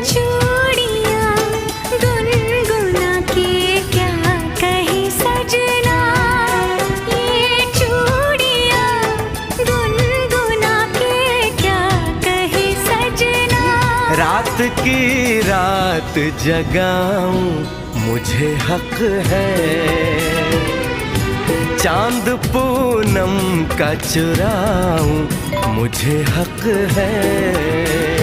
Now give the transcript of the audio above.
चूड़ियां गुनगुना के क्या कहे सजना, ये चूड़ियां गुनगुना के क्या कहे सजना। रात की रात जगाऊं मुझे हक है, चांद पूनम का चुराऊं मुझे हक है।